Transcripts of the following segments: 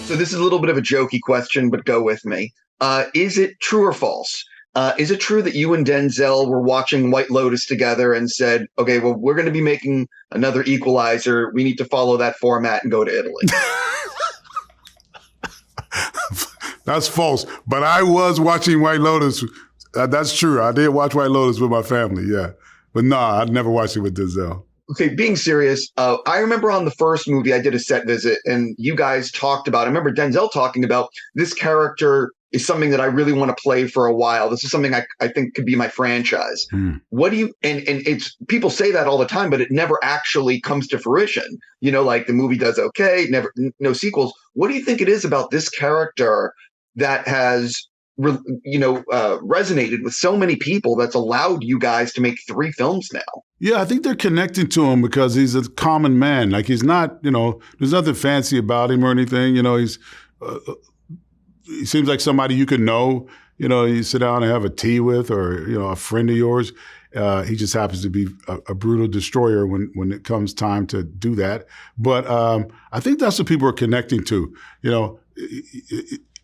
So this is a little bit of a jokey question, but go with me. Is it true or false? Is it true that you and Denzel were watching White Lotus together and said, okay, well, we're going to be making another Equalizer. We need to follow that format and go to Italy? That's false. But I was watching White Lotus. That's true. I did watch White Lotus with my family, yeah. But no, I'd never watched it with Denzel. Okay, being serious, I remember on the first movie I did a set visit and you guys talked about, I remember Denzel talking about this character is something that I really want to play for a while. This is something I think could be my franchise. What do you, and it's, people say that all the time, but it never actually comes to fruition. You know, like the movie does okay, no sequels. What do you think it is about this character that has, resonated with so many people that's allowed you guys to make 3 films now? Yeah, I think they're connecting to him because he's a common man. Like he's not, there's nothing fancy about him or anything. He seems like somebody you could know, you sit down and have a tea with or, a friend of yours. He just happens to be a brutal destroyer when it comes time to do that. But I think that's what people are connecting to.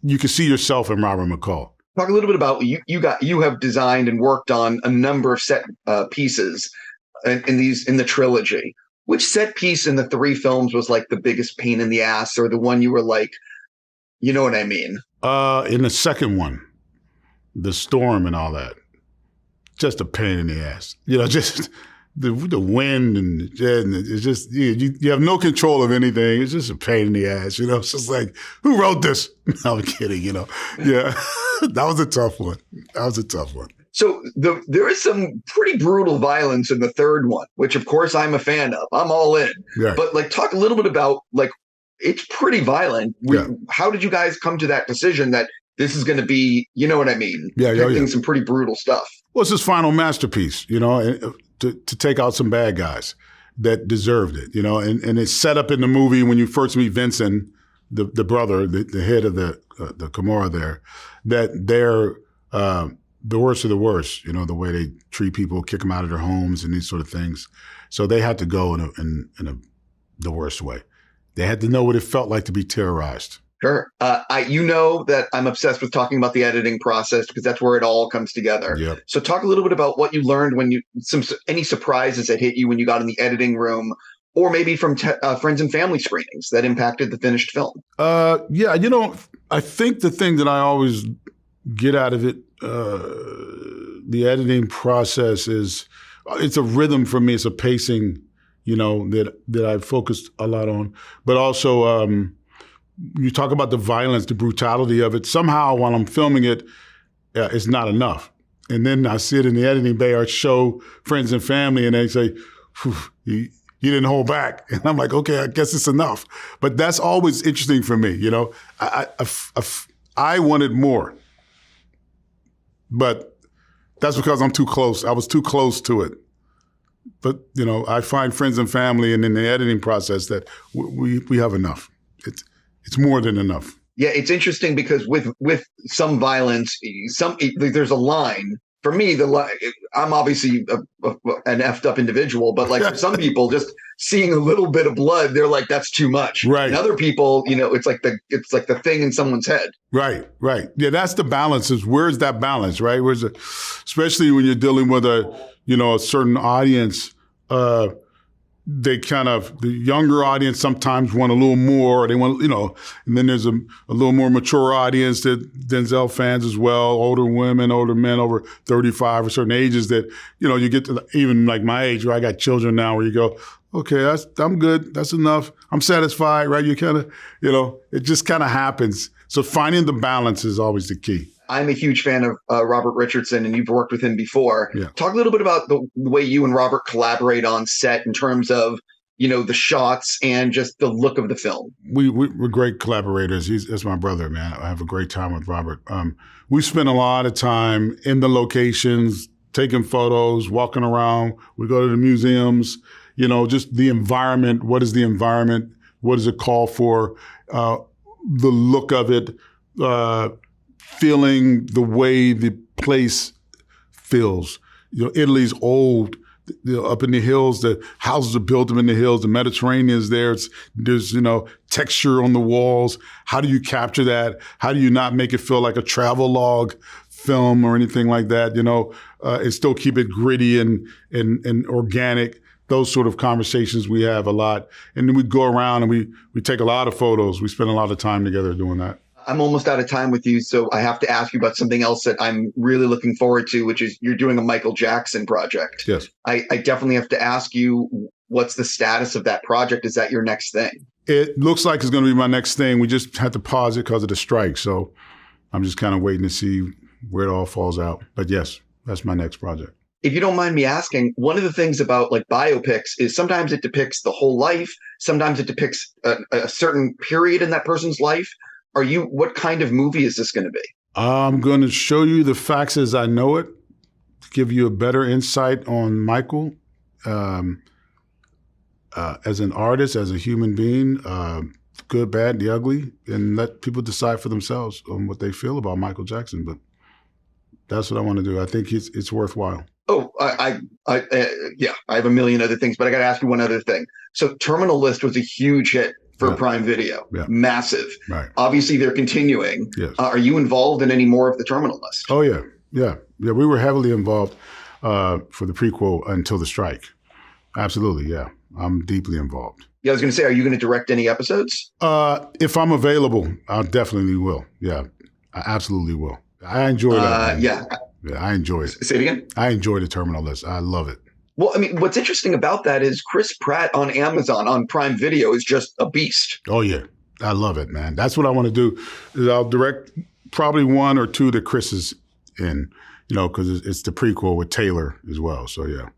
You can see yourself in Robert McCall. Talk a little bit about you have designed and worked on a number of set pieces in the trilogy. Which set piece in the 3 films was like the biggest pain in the ass, or the one you were like, you know what I mean? In the second one, the storm and all that, just a pain in the ass. Just the wind and it's just you have no control of anything. It's just a pain in the ass. It's just like, who wrote this? No, I'm kidding. Yeah, that was a tough one. So there is some pretty brutal violence in the third one, which of course I'm a fan of. I'm all in. Yeah. But talk a little bit about it's pretty violent. How did you guys come to that decision that this is going to be, you know what I mean? Yeah. Some pretty brutal stuff. Well, it's his final masterpiece, to take out some bad guys that deserved it, and it's set up in the movie when you first meet Vincent, the brother, the head of the Camorra there, that they're the worst of the worst, the way they treat people, kick them out of their homes and these sort of things. So they had to go in the worst way. They had to know what it felt like to be terrorized. Sure. That I'm obsessed with talking about the editing process because that's where it all comes together. Yep. So talk a little bit about what you learned when any surprises that hit you when you got in the editing room, or maybe from friends and family screenings that impacted the finished film. I think the thing that I always get out of it, the editing process is, it's a rhythm for me. It's a pacing, that I've focused a lot on, but also, you talk about the violence, the brutality of it. Somehow, while I'm filming it, it's not enough. And then I see it in the editing bay or show friends and family, and they say, you didn't hold back. And I'm like, okay, I guess it's enough. But that's always interesting for me, I wanted more. But that's because I'm too close. I was too close to it. But, I find friends and family and in the editing process that we have enough. It's more than enough. Yeah, it's interesting because with some violence, there's a line. For me, I'm obviously an effed up individual, but for some people, just seeing a little bit of blood, they're like, that's too much. Right. And other people, it's like the thing in someone's head. Right. Yeah, that's the balance. Where's that balance, right? Especially when you're dealing with a certain audience. The younger audience sometimes want a little more. They want, and then there's a little more mature audience that Denzel fans as well, older women, older men over 35 or certain ages that, you get to even like my age where I got children now where you go, okay, I'm good. That's enough. I'm satisfied, right? You kind of, it just kind of happens. So finding the balance is always the key. I'm a huge fan of Robert Richardson, and you've worked with him before. Yeah. Talk a little bit about the way you and Robert collaborate on set in terms of, the shots and just the look of the film. We're great collaborators. That's my brother, man. I have a great time with Robert. We spend a lot of time in the locations, taking photos, walking around. We go to the museums, just the environment. What is the environment? What does it call for? The look of it, feeling the way the place feels. Italy's old. up in the hills, the houses are built up in the hills, the Mediterranean is there. There's, texture on the walls. How do you capture that? How do you not make it feel like a travel log film or anything like that, and still keep it gritty and organic? Those sort of conversations we have a lot. And then we go around and we take a lot of photos. We spend a lot of time together doing that. I'm almost out of time with you, so I have to ask you about something else that I'm really looking forward to, which is you're doing a Michael Jackson project. Yes. I definitely have to ask you, what's the status of that project? Is that your next thing? It looks like it's going to be my next thing. We just had to pause it because of the strike. So I'm just kind of waiting to see where it all falls out. But yes, that's my next project. If you don't mind me asking, one of the things about like biopics is sometimes it depicts the whole life. Sometimes it depicts a certain period in that person's life. What kind of movie is this going to be? I'm going to show you the facts as I know it, to give you a better insight on Michael as an artist, as a human being, good, bad, the ugly, and let people decide for themselves on what they feel about Michael Jackson. But that's what I want to do. I think it's worthwhile. Oh, yeah, I have a million other things, but I got to ask you one other thing. So Terminal List was a huge hit for Prime Video. Yeah. Massive. Right. Obviously, they're continuing. Yes. Are you involved in any more of the Terminal List? Oh, yeah. Yeah. Yeah. We were heavily involved for the prequel until the strike. Absolutely. Yeah. I'm deeply involved. Yeah, I was going to say, are you going to direct any episodes? If I'm available, I definitely will. Yeah, I absolutely will. I enjoy that. Yeah, I enjoy it. Say it again? I enjoy the Terminal List. I love it. Well, I mean, what's interesting about that is Chris Pratt on Amazon, on Prime Video, is just a beast. Oh, yeah. I love it, man. That's what I want to do. Is I'll direct probably one or two that Chris is in, because it's the prequel with Taylor as well. So, yeah.